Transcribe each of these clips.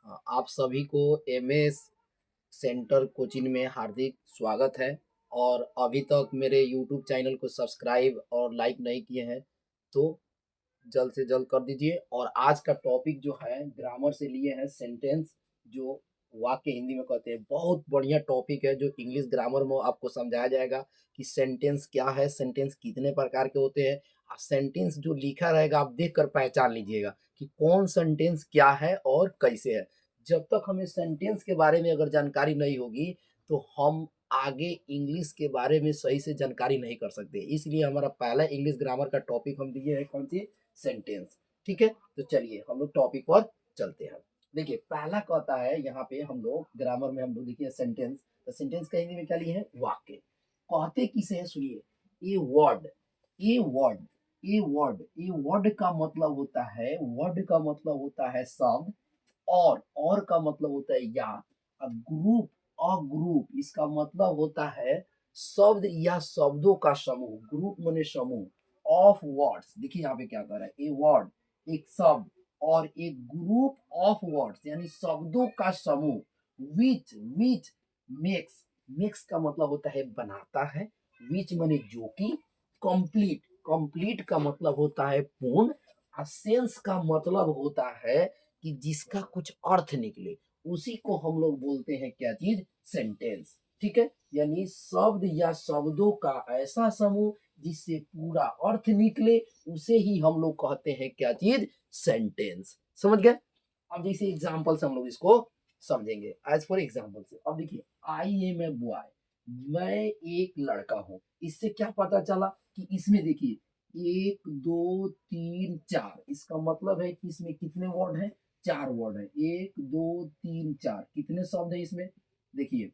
आप सभी को एमएस सेंटर कोचिंग में हार्दिक स्वागत है। और अभी तक मेरे यूट्यूब चैनल को सब्सक्राइब और लाइक नहीं किए हैं तो जल्द से जल्द कर दीजिए। और आज का टॉपिक जो है ग्रामर से लिए हैं सेंटेंस, जो वाक्य हिंदी में कहते हैं। बहुत बढ़िया टॉपिक है जो इंग्लिश ग्रामर में आपको समझाया जाएगा कि सेंटेंस क्या है, सेंटेंस कितने प्रकार के होते हैं। और सेंटेंस जो लिखा रहेगा आप देख कर पहचान लीजिएगा कि कौन सेंटेंस क्या है और कैसे है। जब तक हमें सेंटेंस के बारे में अगर जानकारी नहीं होगी तो हम आगे इंग्लिश के बारे में सही से जानकारी नहीं कर सकते। इसलिए हमारा पहला इंग्लिश ग्रामर का टॉपिक हम दिए हैं कौन सी, सेंटेंस। ठीक है, तो चलिए हम लोग टॉपिक पर चलते हैं। देखिए पहला कहता है यहाँ पे हम लोग ग्रामर में हम लोग देखिए सेंटेंस, तो सेंटेंस का हिंदी में क्या लिए हैं, वाक्य। कहते किसे हैं सुनिए, a word, a word, a word, a word का मतलब होता है, वर्ड का मतलब होता है शब्द। और का मतलब होता है या। ग्रुप, अ ग्रुप इसका मतलब होता है शब्द या शब्दों का समूह। ग्रुप माने समूह। ऑफ वर्ड्स, देखिए यहाँ पे क्या कर रहा है, ए वर्ड एक शब्द और एक ग्रुप ऑफ वर्ड्स यानी शब्दों का समूह। विच, विच मेक्स, मेक्स का मतलब होता है बनाता है। विच माने जो कि। कंप्लीट, कंप्लीट का मतलब होता है पूर्ण। सेंस का मतलब होता है कि जिसका कुछ अर्थ निकले, उसी को हम लोग बोलते हैं क्या चीज, सेंटेंस। ठीक है, यानी शब्द या शब्दों का ऐसा समूह जिससे पूरा अर्थ निकले, उसे ही हम लोग कहते हैं क्या चीज, सेंटेंस। समझ गए। अब जैसे एग्जाम्पल से हम लोग इसको समझेंगे। एज फॉर एग्जाम्पल से अब देखिए, आई एम ए बॉय, मैं एक लड़का हूं। इससे क्या पता चला कि इसमें देखिए एक दो तीन चार, इसका मतलब है कि इसमें कितने वर्ड हैं, चार वर्ड है। एक दो तीन चार, कितने शब्द है इसमें, देखिए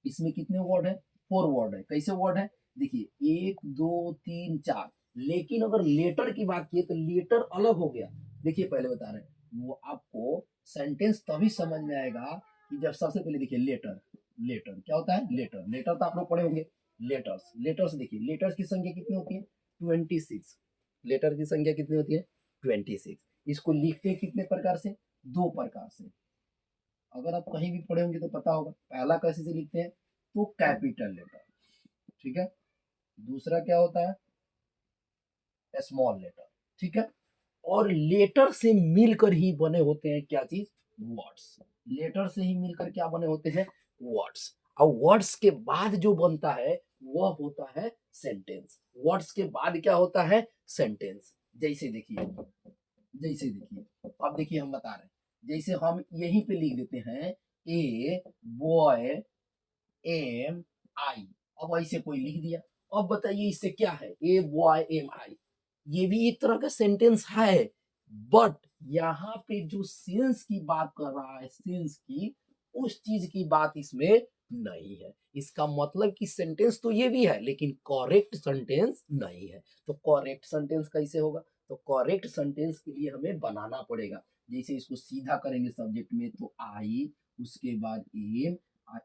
इसमें कितने वर्ड है, फोर वर्ड है। कैसे वर्ड है, देखिए एक दो तीन चार। लेकिन अगर लेटर की बात की तो लेटर अलग हो गया। देखिए पहले बता रहे हैं, वो आपको सेंटेंस तभी समझ में आएगा कि जब सबसे पहले देखिए लेटर, लेटर क्या होता है, लेटर, लेटर तो आप लोग पढ़े होंगे। लेटर्स, लेटर्स देखिए लेटर्स की संख्या कितनी होती है, 26। लेटर की संख्या कितनी होती है, 26। इसको लिखते हैं कितने प्रकार से, दो प्रकार से। अगर आप कहीं भी पढ़े होंगे तो पता होगा। पहला कैसे से लिखते हैं, तो कैपिटल लेटर, ठीक है। दूसरा क्या होता है, स्मॉल लेटर, ठीक है। और लेटर से मिलकर ही बने होते हैं क्या चीज, वर्ड्स। लेटर से ही मिलकर क्या बने होते हैं, वर्ड्स। और वर्ड्स के बाद जो बनता है वह होता है सेंटेंस। वर्ड्स के बाद क्या होता है, सेंटेंस। जैसे देखिए, जैसे देखिए, अब देखिए हम बता रहे हैं, जैसे हम यहीं पे लिख देते हैं ए बॉय एम आई। अब ऐसे कोई लिख दिया, अब बताइए इससे क्या है, ए बॉय एम आई, ये भी एक तरह का सेंटेंस है। बट यहाँ पे जो सेंस की बात कर रहा है, सेंस की, उस चीज की बात इसमें नहीं है। इसका मतलब कि सेंटेंस तो ये भी है लेकिन करेक्ट सेंटेंस नहीं है। तो करेक्ट सेंटेंस कैसे होगा, तो करेक्ट सेंटेंस के लिए हमें बनाना पड़ेगा। जैसे इसको सीधा करेंगे सब्जेक्ट में तो आई, उसके बाद एम,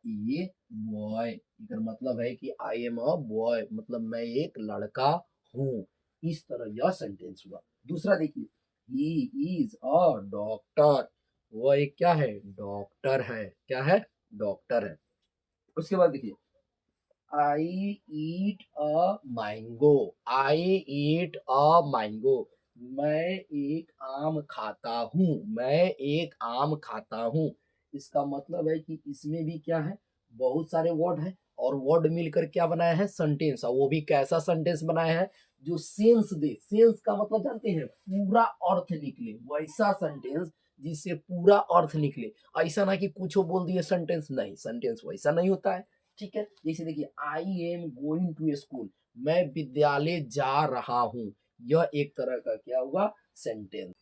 ए बॉय, इधर मतलब है कि आई एम अ बॉय, मतलब मैं एक लड़का हूँ। इस तरह यह सेंटेंस हुआ। दूसरा देखिए, ही इज अ डॉक्टर, वह एक क्या है, डॉक्टर है। क्या है, डॉक्टर है। उसके बाद देखिए, आई ईट a mango, I eat a mango, मैं एक आम खाता हूँ, मैं एक आम खाता हूँ। इसका मतलब है कि इसमें भी क्या है, बहुत सारे वर्ड है और वर्ड मिलकर क्या बनाया है, सेंटेंस। और वो भी कैसा सेंटेंस बनाया है, जो सेंस दे। सेंस का मतलब जानते हैं, पूरा अर्थ निकले, वैसा सेंटेंस जिससे पूरा अर्थ निकले। ऐसा ना कि कुछ बोल दिए सेंटेंस, नहीं, सेंटेंस वैसा नहीं होता है। ठीक है, जैसे देखिए, I am going to school, मैं विद्यालय जा रहा हूँ। यह एक तरह का क्या हुआ, सेंटेंस।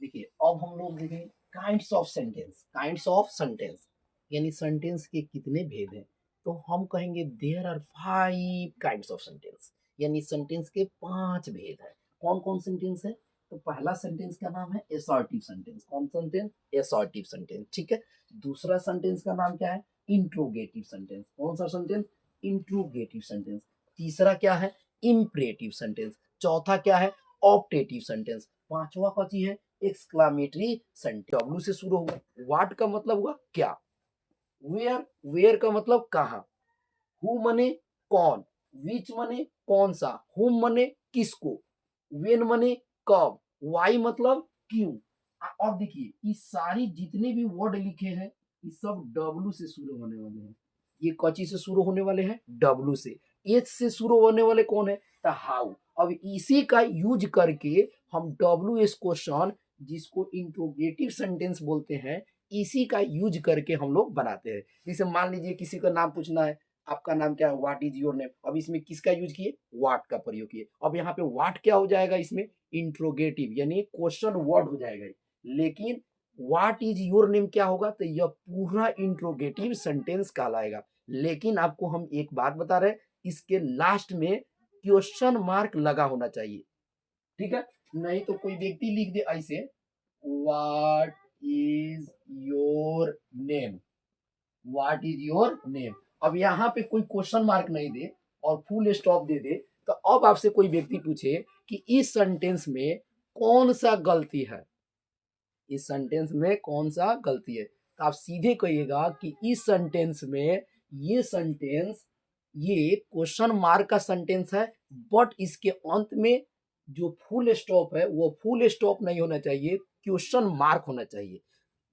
देखिए अब हम लोग देखें kinds of sentence. Kinds of sentence यानी सेंटेंस के कितने भेद हैं, तो हम कहेंगे there are 5 kinds of sentence, यानी सेंटेंस के 5 भेद हैं। कौन कौन सेंटेंस है, तो पहला सेंटेंस का नाम है असर्टिव सेंटेंस। कौन सेंटेंस, असर्टिव सेंटेंस, ठीक है। दूसरा सेंटेंस का नाम क्या है, इंट्रोगेटिव सेंटेंस। कौन सा सेंटेंस, इंट्रोगेटिव सेंटेंस। तीसरा क्या है, इंपरेटिव सेंटेंस। चौथा क्या है, ऑप्टेटिव सेंटेंस। पांचवा कौन सी है, एक्सक्लामेटरी सेंटेंस डब्ल्यू से शुरू होगा। व्हाट का मतलब हुआ क्या, वेयर का मतलब कहाँ, हु मने कौन, विच मने कौन सा, हुम मने किसको, वेन मने कब, वाई मतलब क्यों। अब देखिए ये सारी जितने भी वर्ड लिखे हैं ये सब डब्लू से शुरू होने वाले हैं। ये कची से शुरू होने वाले हैं, डब्लू से। एच से शुरू होने वाले कौन है, तो हाउ। अब इसी का यूज करके हम डब्ल्यू एस क्वेश्चन, जिसको इंट्रोगेटिव सेंटेंस बोलते हैं, इसी का यूज करके हम लोग बनाते हैं। जैसे मान लीजिए किसी का नाम पूछना है, आपका नाम क्या है, व्हाट इज योर नेम। अब इसमें किसका यूज किए, व्हाट का प्रयोग किए। अब यहाँ पे व्हाट क्या हो जाएगा, इसमें इंट्रोगेटिव यानी क्वेश्चन वर्ड हो जाएगा। लेकिन व्हाट इज योर नेम क्या होगा, तो यह पूरा इंट्रोगेटिव सेंटेंस कहलाएगा। लेकिन आपको हम एक बात बता रहे हैं, इसके लास्ट में क्वेश्चन मार्क लगा होना चाहिए, ठीक है। नहीं तो कोई व्यक्ति लिख दे ऐसे, what is your name, what is your name. अब यहाँ पे कोई क्वेश्चन मार्क नहीं दे और फुल स्टॉप दे दे, तो अब आपसे कोई व्यक्ति पूछे कि इस सेंटेंस में कौन सा गलती है, इस सेंटेंस में कौन सा गलती है, तो आप सीधे कहिएगा कि इस सेंटेंस में ये सेंटेंस ये क्वेश्चन मार्क का सेंटेंस है, बट इसके अंत में जो फुल स्टॉप है वो फुल स्टॉप नहीं होना चाहिए, क्वेश्चन मार्क होना चाहिए,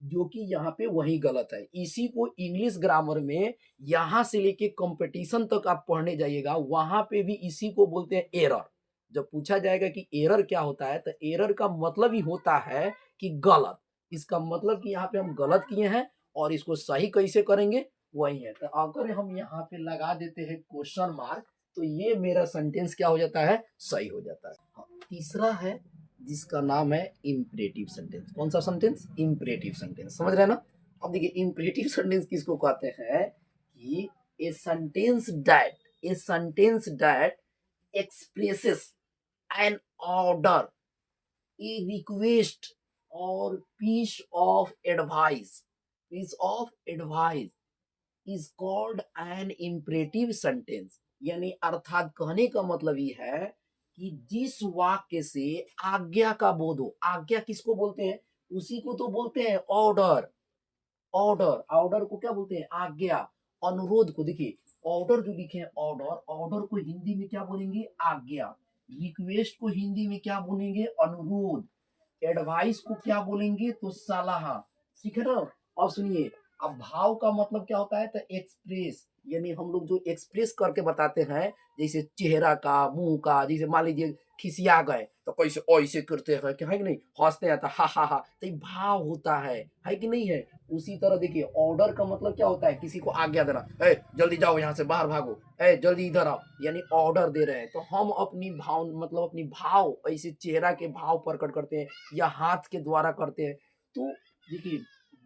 जो कि यहाँ पे वही गलत है। इसी को इंग्लिश ग्रामर में यहाँ से लेके कंपटीशन तक आप पढ़ने जाइएगा, वहां पे भी इसी को बोलते हैं एरर। जब पूछा जाएगा कि एरर क्या होता है, तो एरर का मतलब ही होता है कि गलत। इसका मतलब कि यहाँ पे हम गलत किए हैं और इसको सही कैसे करेंगे वही है। तो अगर हम यहाँ पे लगा देते हैं क्वेश्चन मार्क, तो ये मेरा सेंटेंस क्या हो जाता है, सही हो जाता है। हाँ, तीसरा है जिसका नाम है इम्परेटिव सेंटेंस। कौन सा सेंटेंस, इम्परेटिव सेंटेंस, समझ रहे हैं ना। अब देखिए इम्परेटिव सेंटेंस किसको कहते हैं, कि a sentence that expresses an order, a request or piece of advice is called an imperative sentence। यानी अर्थात कहने का मतलब ये है कि जिस वाक्य से आज्ञा का बोध हो, आज्ञा किसको बोलते हैं, उसी को तो बोलते हैं ऑर्डर। ऑर्डर को क्या बोलते हैं, आज्ञा। अनुरोध को देखिए, ऑर्डर जो लिखे हैं ऑर्डर को हिंदी में क्या बोलेंगे, आज्ञा। रिक्वेस्ट को हिंदी में क्या बोलेंगे, अनुरोध। एडवाइस को क्या बोलेंगे, तो सलाह। ठीक है ना। अब सुनिए, अब भाव का मतलब क्या होता है, तो एक्सप्रेस, यानी हम लोग जो एक्सप्रेस करके बताते हैं, जैसे चेहरा का, मुंह का। जैसे मान लीजिए खिसिया गए तो कैसे ऐसे करते हैं, क्या है कि नहीं, हंसते हैं तो हा हा हा, तो ये भाव होता है कि नहीं है। उसी तरह देखिए ऑर्डर का मतलब क्या होता है, किसी को आज्ञा देना, ए जल्दी जाओ यहाँ से, बाहर भागो, ए जल्दी इधर आओ, यानी ऑर्डर दे रहे हैं। तो हम अपनी भाव मतलब अपनी भाव ऐसे चेहरा के भाव प्रकट करते हैं या हाथ के द्वारा करते हैं। तो देखिए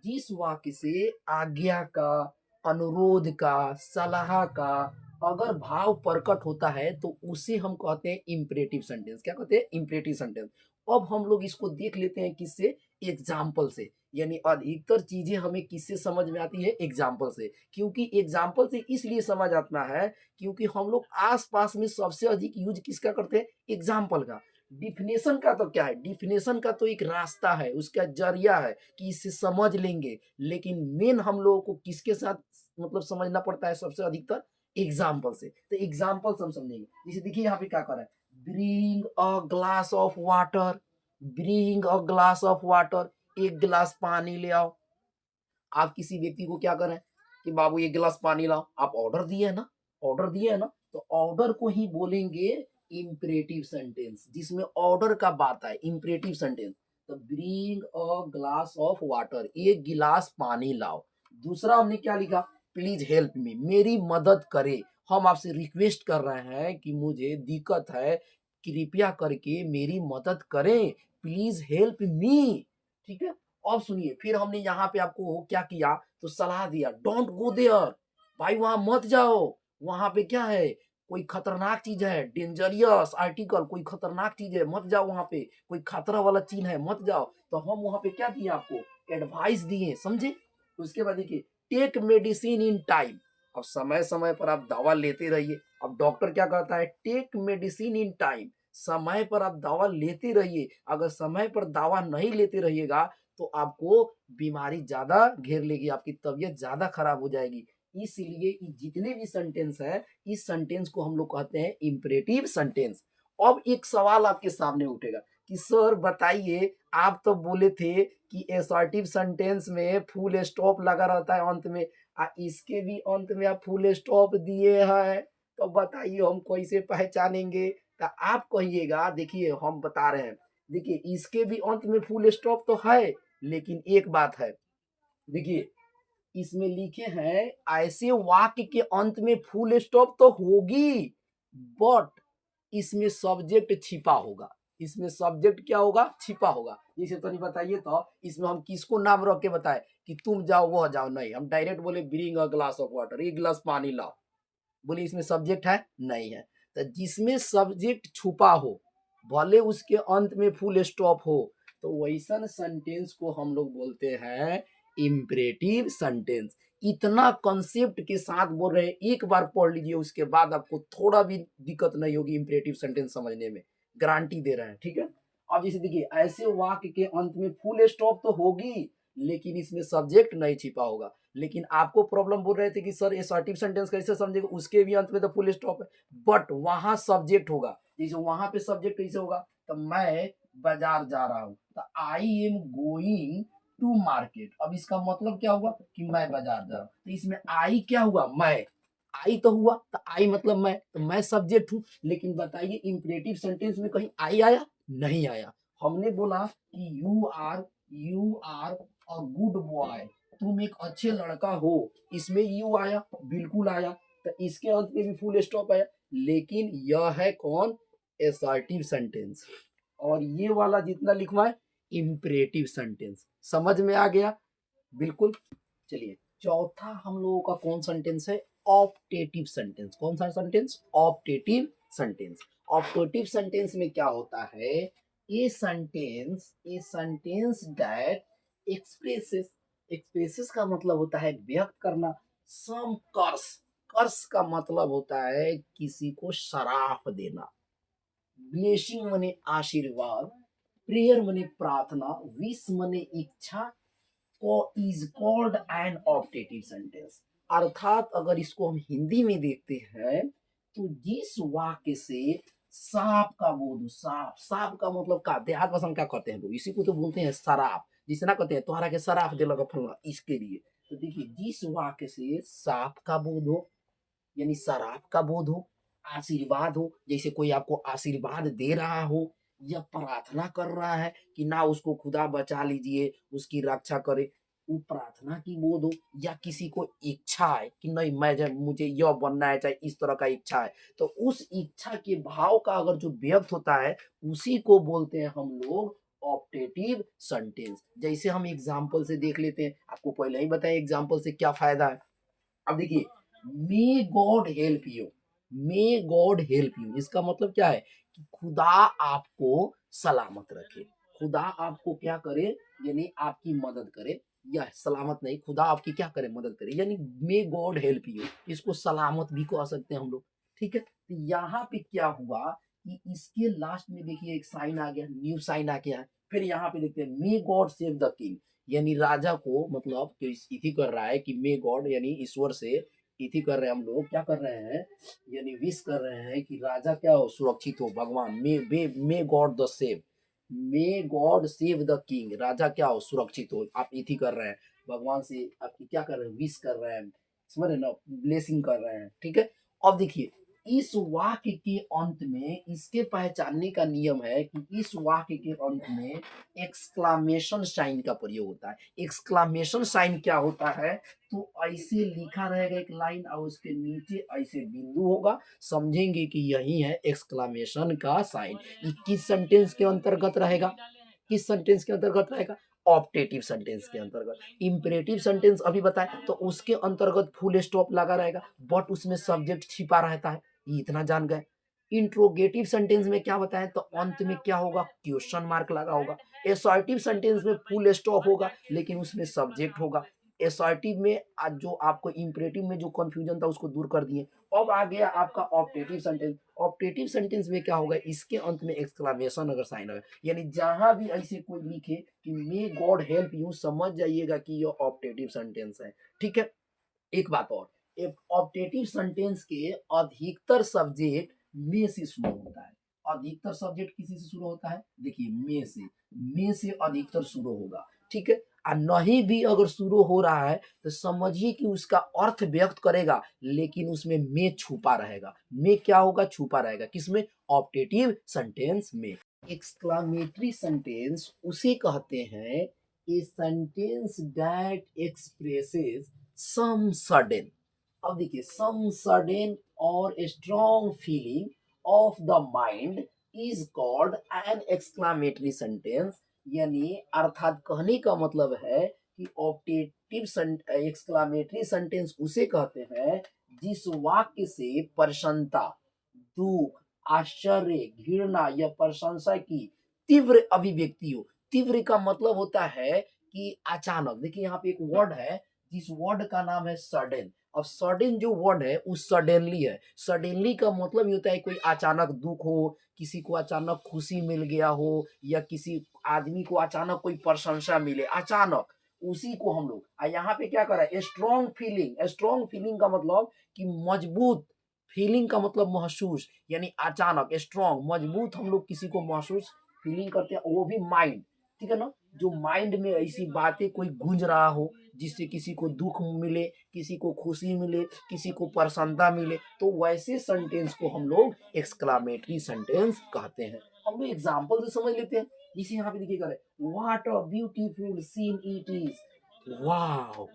जिस वाक्य से आज्ञा का, अनुरोध का, सलाह का अगर भाव प्रकट होता है, तो उसे हम कहते हैं इंपरेटिव सेंटेंस। क्या कहते हैं, इंपरेटिव सेंटेंस। अब हम लोग इसको देख लेते हैं किससे, एग्जाम्पल से। यानी अधिकतर चीजें हमें किससे समझ में आती है, एग्जाम्पल से। क्योंकि एग्जाम्पल से इसलिए समझ आता है क्योंकि हम लोग आसपास में सबसे अधिक यूज किसका करते हैं, एग्जाम्पल का। डिफिनेशन का तो क्या है, डिफिनेशन का तो एक रास्ता है, उसका जरिया है कि इससे समझ लेंगे। लेकिन मेन हम लोगों को किसके साथ मतलब समझना पड़ता है सबसे अधिकतर, एग्जाम्पल से। तो एग्जाम्पल हम समझेंगे। जैसे देखिए यहाँ पे क्या कर रहा है, bring a glass of water, bring a glass of water, एक गिलास पानी ले आओ। आप किसी व्यक्ति को क्या करें कि बाबू एक गिलास पानी लाओ, आप ऑर्डर दिए है ना, ऑर्डर दिए है ना, तो ऑर्डर को ही बोलेंगे इंपरेटिव सेंटेंस, जिसमें ऑर्डर का बात है, इंपरेटिव सेंटेंस। तो bring a glass of water, एक गिलास पानी लाओ। दूसरा हमने क्या लिखा, प्लीज हेल्प मी, मेरी मदद करे। हम आपसे रिक्वेस्ट कर रहे हैं कि मुझे दिक्कत है, कृपया करके मेरी मदद करें, प्लीज हेल्प मी। ठीक है। अब सुनिए, फिर हमने यहाँ पे आपको क्या किया, तो सलाह दिया, डोंट गो देयर, भाई वहां मत जाओ, वहां पे क्या है, कोई खतरनाक चीज है, डेंजरियस आर्टिकल, कोई खतरनाक चीज है, मत जाओ वहां पे, कोई खतरा वाला चीज है, मत जाओ। तो हम वहां पे क्या दिए, आपको एडवाइस दिए, समझे। उसके बाद देखिए, टेक मेडिसिन इन टाइम, अब समय समय पर आप दवा लेते रहिए। अब डॉक्टर क्या कहता है, टेक मेडिसिन इन टाइम, समय पर आप दवा लेते रहिए। अगर समय पर दवा नहीं लेते रहिएगा तो आपको बीमारी ज़्यादा घेर लेगी, आपकी तबीयत ज़्यादा खराब हो जाएगी। इसलिए ये जितने भी सेंटेंस है, इस सेंटेंस को हम लोग कहते हैं इम्परेटिव सेंटेंस। अब एक सवाल आपके सामने उठेगा कि सर बताइए, आप तो बोले थे कि असर्टिव सेंटेंस में फुल स्टॉप लगा रहता है अंत में, इसके भी अंत में आप फुल स्टॉप दिए हैं, तो बताइए हम कैसे पहचानेंगे? तो आप कहिएगा, देखिए हम बता रहे हैं, देखिए इसके भी अंत में फुल स्टॉप तो है, लेकिन एक बात है, देखिए इसमें लिखे हैं ऐसे वाक्य के अंत में फुल स्टॉप तो होगी, बट इसमें सब्जेक्ट छिपा होगा। इसमें सब्जेक्ट क्या होगा? छिपा होगा। जैसे तो नहीं बताइए, तो इसमें हम किसको नाम रख के बताए कि तुम जाओ वह जाओ? नहीं, हम डायरेक्ट बोले bring a glass of water, एक गिलास पानी लाओ। बोले इसमें सब्जेक्ट है? नहीं है। तो जिसमें सब्जेक्ट छुपा हो, भले उसके अंत में फुल स्टॉप हो, तो वैसन सेंटेंस को हम लोग बोलते हैं इम्परेटिव सेंटेंस। इतना कॉन्सेप्ट के साथ बोल रहे हैं, एक बार पढ़ लीजिए, उसके बाद आपको थोड़ा भी दिक्कत नहीं होगी इम्परेटिव सेंटेंस समझने में, गारंटी दे रहे हैं, ठीक है। अब जैसे देखिए, ऐसे वाक्य के अंत में फुल स्टॉप तो होगी, लेकिन इसमें सब्जेक्ट नहीं छिपा होगा। लेकिन आपको प्रॉब्लम बोल रहे थे कि सर असर्टिव सेंटेंस कैसे समझेगा, उसके भी अंत में तो फुल स्टॉप है, बट वहां सब्जेक्ट होगा। जैसे वहां पे सब्जेक्ट कैसे होगा? तो मैं बाजार जा रहा हूं, तो I am going to market. अब इसका मतलब क्या हुआ कि मैं बाजार जा रहा हूं, तो इसमें आई क्या हुआ? मैं। आई तो हुआ, तो आई मतलब मैं, तो मैं सब्जेक्ट हूं। लेकिन बताइए इंपरेटिव सेंटेंस में कहीं आई आया? नहीं आया। हमने बोला कि you are a good boy, तुम एक अच्छे लड़का हो, इसमें यू आया? बिल्कुल आया। तो इसके अंत में भी फुल स्टॉप आया, लेकिन यह है कौन? Assertive sentence. और ये वाला जितना लिखवा है इम्परेटिव सेंटेंस। समझ में आ गया? बिल्कुल। चलिए, चौथा हम लोगों का कौन सेंटेंस है? Optative sentence. कौन सा sentence? Optative sentence. Optative sentence में क्या होता है? ए सेंटेंस दैट एक्सप्रेसेस, एक्सप्रेसेस का मतलब होता है व्यक्त करना, सम कर्स, कर्स का मतलब होता है किसी को शराफ देना, ब्लेसिंग मने आशीर्वाद, प्रेयर मने प्रार्थना, विश मने इच्छा, को is called N optative sentence. अर्थात अगर इसको हम हिंदी में देखते हैं, तो जिस वाक्य से सांप का बोध हो, सांप, सांप का मतलब का देहात भाषा में क्या कहते हैं लोग? इसी को तो बोलते हैं शराब। जिसे ना कहते हैं तोहरा के शराब दे लगा फलना, इसके लिए। तो देखिए, जिस वाक्य से सांप का बोध हो, यानी शराब का बोध हो, आशीर्वाद हो, जैसे कोई आपको आशीर्वाद दे रहा हो, या प्रार्थना कर रहा है कि ना उसको खुदा बचा लीजिए, उसकी रक्षा करे, वो प्रार्थना की बोध हो, या किसी को इच्छा है कि नहीं मैं जब मुझे यह बनना है, चाहे इस तरह का इच्छा है, तो उस इच्छा के भाव का अगर जो व्यक्त होता है, उसी को बोलते हैं हम लोग ऑप्टेटिव सेंटेंस। जैसे हम एग्जाम्पल से देख लेते हैं, आपको पहले ही बताया एग्जाम्पल से क्या फायदा है। अब देखिए, may God help you, may God help you, इसका मतलब क्या है कि खुदा आपको सलामत रखे, खुदा आपको क्या करे, यानी आपकी मदद करे, या सलामत नहीं, खुदा आपकी क्या करे, मदद करे, यानी मे गॉड हेल्प यू, इसको सलामत भी कह सकते हैं हम लोग, ठीक है। तो यहाँ पे क्या हुआ कि इसके लास्ट में देखिए एक साइन आ गया, न्यू साइन आ गया है। फिर यहाँ पे देखते हैं मे गॉड सेव द किंग, यानी राजा को मतलब इति कर रहा है कि मे गॉड, यानी ईश्वर से इति कर रहे हैं हम लोग, क्या कर रहे हैं, यानी विश कर रहे हैं कि राजा क्या हो, सुरक्षित हो। भगवान may god the save, may god save the king, राजा क्या हो, सुरक्षित हो। आप इति कर रहे हैं, भगवान से आपकी क्या कर रहे हैं, विश कर रहे हैं, समझ रहे ना, ब्लेसिंग कर रहे हैं, ठीक है। अब देखिए, इस वाक्य के अंत में इसके पहचानने का नियम है कि इस वाक्य के अंत में एक्सक्लामेशन साइन का प्रयोग होता है। एक्सक्लामेशन साइन क्या होता है? तो ऐसे लिखा रहेगा एक लाइन, और उसके नीचे ऐसे बिंदु होगा, समझेंगे कि यही है एक्सक्लामेशन का साइन। ये किस सेंटेंस के अंतर्गत रहेगा? किस सेंटेंस के अंतर्गत रहेगा? ऑप्टेटिव सेंटेंस के अंतर्गत। इंपरेटिव सेंटेंस अभी बताए तो उसके अंतर्गत फुल स्टॉप लगा रहेगा, बट उसमें सब्जेक्ट छिपा रहता है, ये इतना जान गए। इंट्रोगेटिव सेंटेंस में क्या बताएं, तो अंत में क्या होगा, क्वेश्चन मार्क लगा होगा। असर्टिव सेंटेंस में फुल स्टॉप होगा, लेकिन उसमें सब्जेक्ट होगा। असर्टिव में जो आपको इम्परेटिव में जो कंफ्यूजन था उसको दूर कर दिए। अब आ गया आपका ऑप्टेटिव सेंटेंस। ऑप्टेटिव सेंटेंस में क्या होगा, इसके अंत में एक्सक्लेमेशन अगर साइन है, यानी जहां भी ऐसे कोई लिखे कि मे गॉड हेल्प यू, समझ जाइएगा कि ये ऑप्टेटिव सेंटेंस है। ठीक है। एक बात और, एक ऑप्टेटिव सेंटेंस के अधिकतर सब्जेक्ट में से शुरू होता है। अधिकतर सब्जेक्ट किसी से शुरू होता है, देखिए में से अधिकतर शुरू होगा। ठीक है। और नहीं भी अगर शुरू हो रहा है तो समझिए कि उसका अर्थ व्यक्त करेगा, लेकिन उसमें में छुपा रहेगा। में क्या होगा, छुपा रहेगा। किसमें, ऑप्टेटिव सेंटेंस में। एक्सक्लामेटरी सेंटेंस उसे कहते हैं, a sentence that expresses some sudden, अब देखिए, सम सडन और strong feeling of the mind is called an exclamatory sentence. यानी अर्थात कहने का मतलब है कि ऑप्टेटिव एक्सक्लामेटरी सेंटेंस उसे कहते हैं जिस वाक्य से प्रसन्नता, दुख, आश्चर्य, घृणा या प्रशंसा की तीव्र अभिव्यक्ति हो। तीव्र का मतलब होता है कि अचानक। देखिए यहाँ पे एक वर्ड है जिस वर्ड का नाम है सडन। अब सडन जो वर्ड है वो सडनली है। सडनली का मतलब ये होता है कोई अचानक दुख हो, किसी को अचानक खुशी मिल गया हो, या किसी आदमी को अचानक कोई प्रशंसा मिले अचानक, उसी को हम लोग यहाँ पे क्या कर रहा है, स्ट्रॉन्ग फीलिंग। स्ट्रॉन्ग फीलिंग का मतलब कि मजबूत, फीलिंग का मतलब महसूस, यानी अचानक स्ट्रॉन्ग मजबूत हम लोग किसी को महसूस फीलिंग करते हैं, वो भी माइंड। ठीक है ना, जो माइंड में ऐसी बातें कोई गूंज रहा हो जिससे किसी को दुख मिले, किसी को खुशी मिले, किसी को प्रसन्नता मिले, तो वैसे सेंटेंस को हम लोग एक्सक्लामेटरी सेंटेंस कहते हैं। हम लोग एग्जांपल से समझ लेते हैं। जिसे यहाँ पे देखिएगा, what a beautiful seen it is. वाह,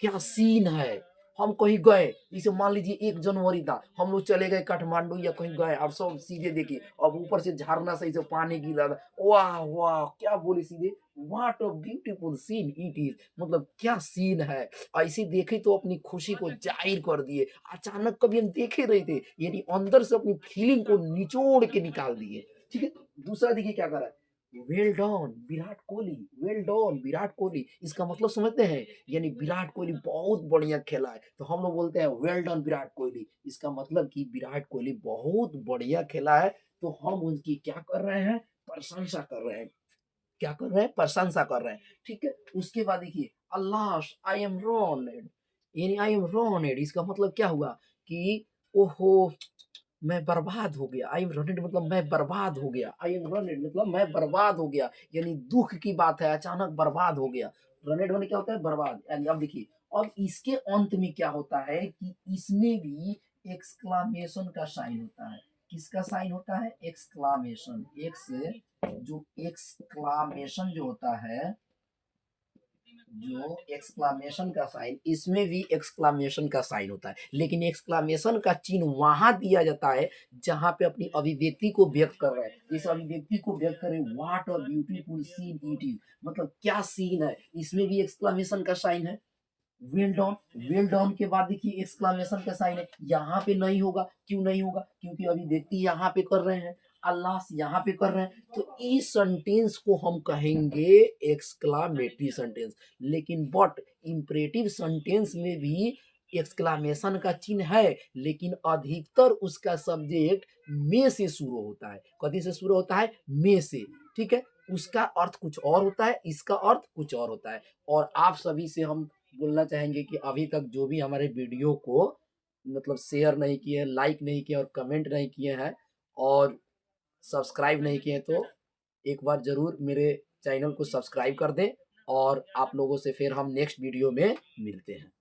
क्या सीन है। हम कहीं गए, जैसे मान लीजिए 1 जनवरी था, हम लोग चले गए काठमांडू या कहीं गए, अब सब सीधे देखिए, अब ऊपर से झरना से ऐसे पानी गिरा था, वाह वाह, क्या बोले सीधे, what a beautiful seen it is, मतलब क्या सीन है। ऐसे देखे तो अपनी खुशी को जाहिर कर दिए, अचानक कभी हम देखे रहे थे, यानी अंदर से अपनी फीलिंग को निचोड़ के निकाल दिए। ठीक है। दूसरा देखिए क्या करा, well done Virat Kohli, well done Virat Kohli, इसका मतलब समझते हैं, यानी विराट कोहली बहुत बढ़िया खेला है, तो हम लोग बोलते हैं वेल डन विराट कोहली। इसका मतलब कि विराट कोहली बहुत बढ़िया खेला है, तो हम उनकी क्या कर रहे हैं, प्रशंसा कर रहे हैं। क्या कर रहे हैं, प्रशंसा कर रहे हैं। ठीक है। उसके बाद देखिए, अल्लाह आई एम रॉनेड, यानी आई एम रॉनेड, इसका मतलब क्या हुआ कि ओहो, मैं बर्बाद हो गया। आई एम रनेड मतलब मैं बर्बाद हो गया। आई एम रनेड मतलब मैं बर्बाद हो गया, यानी दुख की बात है, अचानक बर्बाद हो गया। रनेड होने क्या होता है, बर्बाद। अब देखिए, अब इसके अंत में क्या होता है कि इसमें भी एक्सक्लामेशन का साइन होता है। किसका साइन होता है, एक्सक्लामेशन। एक्स जो एक्सक्लामेशन जो होता है, जो एक्सक्लामेशन का साइन, इसमें भी एक्सक्लामेशन का साइन होता है, लेकिन एक्सक्लामेशन का चिन्ह वहां दिया जाता है जहां पे अपनी अभिव्यक्ति को व्यक्त कर रहे हैं। इस अभिव्यक्ति को व्यक्त करें, what a beautiful seen it is, मतलब क्या सीन है, इसमें भी एक्सक्लामेशन का साइन है। वेल डन, वेल डन के बाद देखिए एक्सक्लामेशन का साइन है, यहाँ पे नहीं होगा। क्यों नहीं होगा, क्योंकि अभी व्यक्ति यहाँ पे कर रहे हैं, अल्लाह यहाँ पे कर रहे हैं, तो इस सेंटेंस को हम कहेंगे एक्सक्लामेटरी सेंटेंस। लेकिन बट इंपरेटिव सेंटेंस में भी एक्सक्लामेशन का चिन्ह है, लेकिन अधिकतर उसका सब्जेक्ट में से शुरू होता है। कभी से शुरू होता है, में से। ठीक है। उसका अर्थ कुछ और होता है, इसका अर्थ कुछ और होता है। और आप सभी से हम बोलना चाहेंगे कि अभी तक जो भी हमारे वीडियो को मतलब शेयर नहीं किए, लाइक नहीं किए और कमेंट नहीं किए हैं और सब्सक्राइब नहीं किए, तो एक बार ज़रूर मेरे चैनल को सब्सक्राइब कर दें, और आप लोगों से फिर हम नेक्स्ट वीडियो में मिलते हैं।